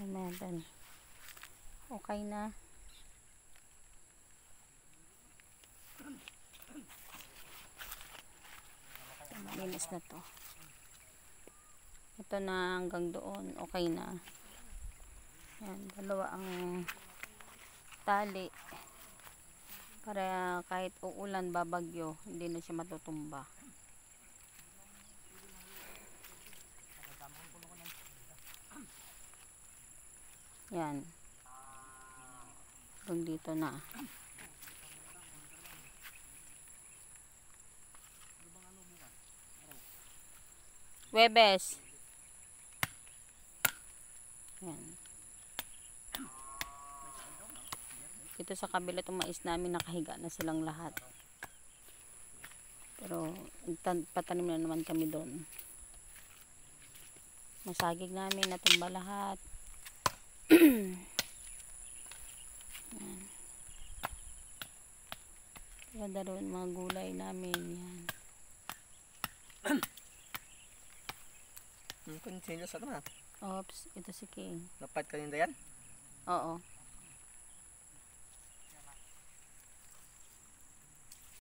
Ay, meron. Okay na. Malinis na to. Ito na hanggang doon. Okay na. Yan, dalawa ang tali. Para kahit uulan, babagyo, hindi na siya matutumba. Yan. Hanggang dito na. Webes. Yan. Ito sa kabila itong mais namin, nakahiga na silang lahat. Pero patanim na naman kami doon. Masagig namin, natumba lahat. Yan. Ganda rin mga gulay namin. Yan. Konsinyos ano na? Oops, ito si King. Dapat kanina yan? Oo.